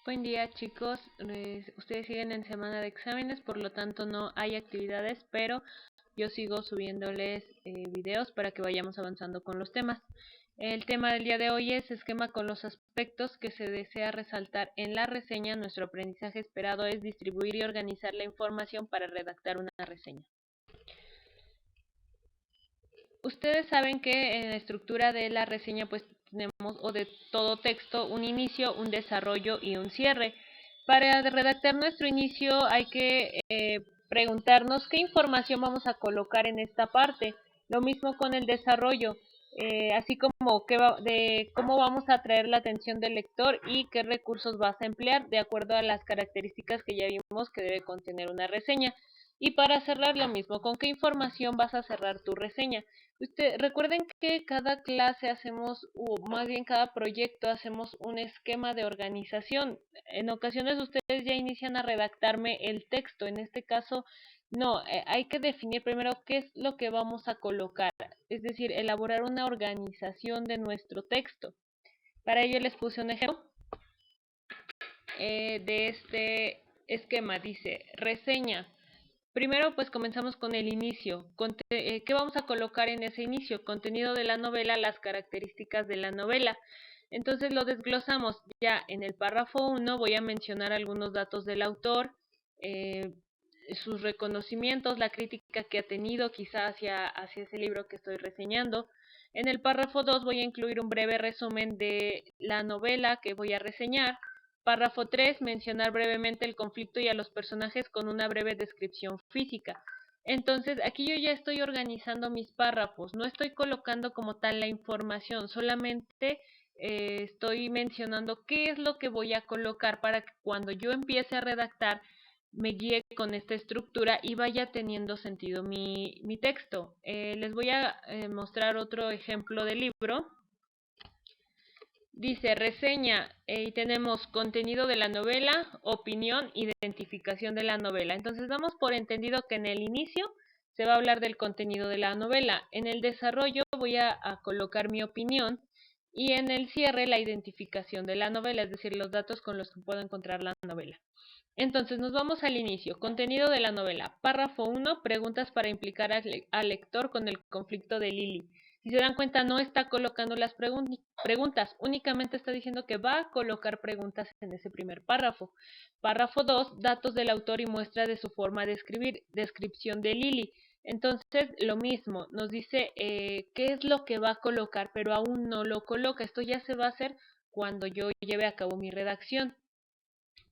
Buen día, chicos. Ustedes siguen en semana de exámenes, por lo tanto no hay actividades, pero yo sigo subiéndoles videos para que vayamos avanzando con los temas. El tema del día de hoy es esquema con los aspectos que se desea resaltar en la reseña. Nuestro aprendizaje esperado es distribuir y organizar la información para redactar una reseña. Ustedes saben que en la estructura de la reseña pues tenemos, o de todo texto, un inicio, un desarrollo y un cierre. Para redactar nuestro inicio hay que preguntarnos qué información vamos a colocar en esta parte. Lo mismo con el desarrollo, así como de cómo vamos a atraer la atención del lector y qué recursos vas a emplear de acuerdo a las características que ya vimos que debe contener una reseña. Y para cerrar lo mismo, ¿con qué información vas a cerrar tu reseña? Recuerden que cada clase hacemos, o más bien cada proyecto hacemos un esquema de organización. En ocasiones ustedes ya inician a redactarme el texto. En este caso, no, hay que definir primero qué es lo que vamos a colocar. Es decir, elaborar una organización de nuestro texto. Para ello les puse un ejemplo de este esquema. Dice, reseña. Primero pues comenzamos con el inicio. ¿Qué vamos a colocar en ese inicio? Contenido de la novela, las características de la novela. Entonces lo desglosamos. Ya en el párrafo 1 voy a mencionar algunos datos del autor, sus reconocimientos, la crítica que ha tenido quizá hacia ese libro que estoy reseñando. En el párrafo 2 voy a incluir un breve resumen de la novela que voy a reseñar. Párrafo 3, mencionar brevemente el conflicto y a los personajes con una breve descripción física. Entonces, aquí yo ya estoy organizando mis párrafos, no estoy colocando como tal la información, solamente estoy mencionando qué es lo que voy a colocar para que cuando yo empiece a redactar me guíe con esta estructura y vaya teniendo sentido mi texto. Les voy a mostrar otro ejemplo de libro. Dice reseña y tenemos contenido de la novela, opinión, identificación de la novela. Entonces damos por entendido que en el inicio se va a hablar del contenido de la novela. En el desarrollo voy a colocar mi opinión y en el cierre la identificación de la novela, es decir, los datos con los que puedo encontrar la novela. Entonces nos vamos al inicio. Contenido de la novela. Párrafo 1. Preguntas para implicar al lector con el conflicto de Lily. Si se dan cuenta, no está colocando las preguntas, únicamente está diciendo que va a colocar preguntas en ese primer párrafo. Párrafo 2, datos del autor y muestra de su forma de escribir, descripción de Lily. Entonces, lo mismo, nos dice qué es lo que va a colocar, pero aún no lo coloca. Esto ya se va a hacer cuando yo lleve a cabo mi redacción.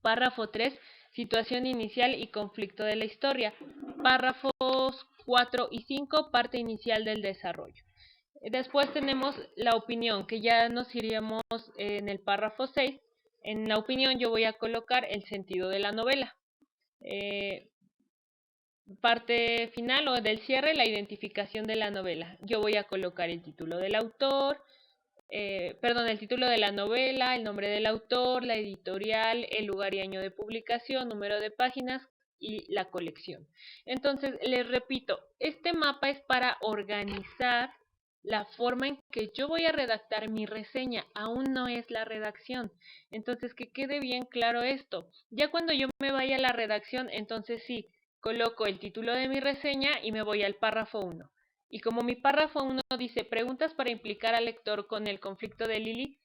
Párrafo 3, situación inicial y conflicto de la historia. Párrafos 4 y 5, parte inicial del desarrollo. Después tenemos la opinión, que ya nos iríamos en el párrafo 6. En la opinión yo voy a colocar el sentido de la novela. Parte final o del cierre, la identificación de la novela. Yo voy a colocar el título del autor, el título de la novela, el nombre del autor, la editorial, el lugar y año de publicación, número de páginas y la colección. Entonces, les repito, este mapa es para organizar la forma en que yo voy a redactar mi reseña, aún no es la redacción. Entonces, que quede bien claro esto. Ya cuando yo me vaya a la redacción, entonces sí, coloco el título de mi reseña y me voy al párrafo 1. Y como mi párrafo 1 dice preguntas para implicar al lector con el conflicto de Lily,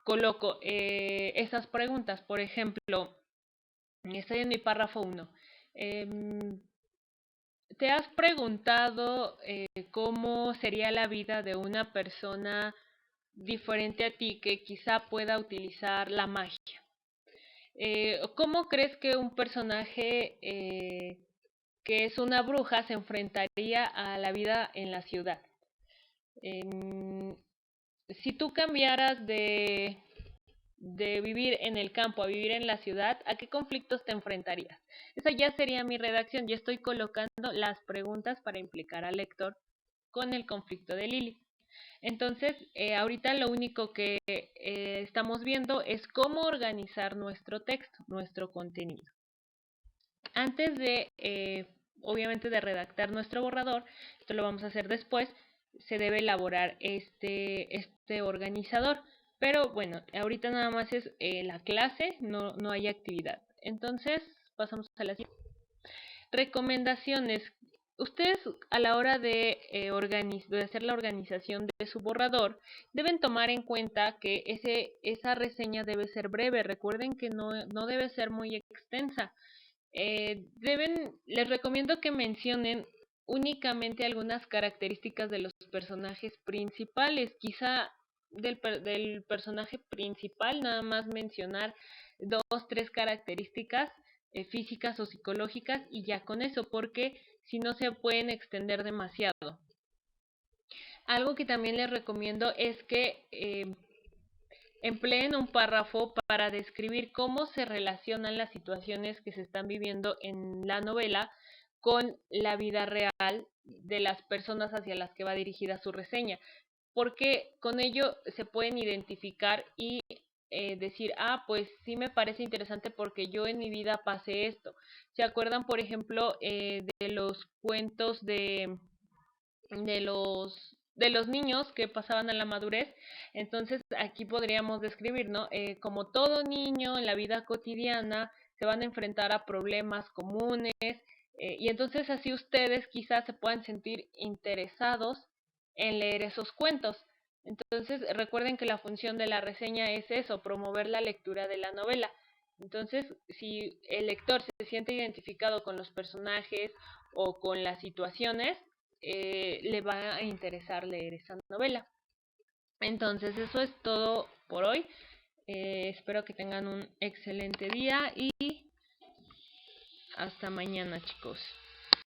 coloco esas preguntas. Por ejemplo, estoy en mi párrafo 1. ¿Te has preguntado cómo sería la vida de una persona diferente a ti que quizá pueda utilizar la magia? ¿Cómo crees que un personaje que es una bruja se enfrentaría a la vida en la ciudad? Si tú cambiaras de vivir en el campo a vivir en la ciudad, ¿a qué conflictos te enfrentarías? Esa ya sería mi redacción. Yo estoy colocando las preguntas para implicar al lector con el conflicto de Lily. Entonces, ahorita lo único que estamos viendo es cómo organizar nuestro texto, nuestro contenido. Antes de, obviamente, de redactar nuestro borrador, esto lo vamos a hacer después, se debe elaborar este organizador. Pero bueno, ahorita nada más es la clase, no hay actividad. Entonces, pasamos a la siguiente. Recomendaciones. Ustedes a la hora de hacer la organización de su borrador, deben tomar en cuenta que esa reseña debe ser breve. Recuerden que no debe ser muy extensa. Les recomiendo que mencionen únicamente algunas características de los personajes principales. Quizá del personaje principal nada más mencionar 2, 3 características físicas o psicológicas y ya con eso, porque si no se pueden extender demasiado. Algo que también les recomiendo es que empleen un párrafo para describir cómo se relacionan las situaciones que se están viviendo en la novela con la vida real de las personas hacia las que va dirigida su reseña, porque con ello se pueden identificar y decir, pues sí me parece interesante porque yo en mi vida pasé esto. ¿Se acuerdan, por ejemplo, de los cuentos de los niños que pasaban a la madurez? Entonces aquí podríamos describir, ¿no? Como todo niño en la vida cotidiana se van a enfrentar a problemas comunes y entonces así ustedes quizás se puedan sentir interesados en leer esos cuentos. Entonces recuerden que la función de la reseña es eso, promover la lectura de la novela. Entonces, si el lector se siente identificado con los personajes o con las situaciones, le va a interesar leer esa novela. Entonces, eso es todo por hoy. Espero que tengan un excelente día y hasta mañana, chicos.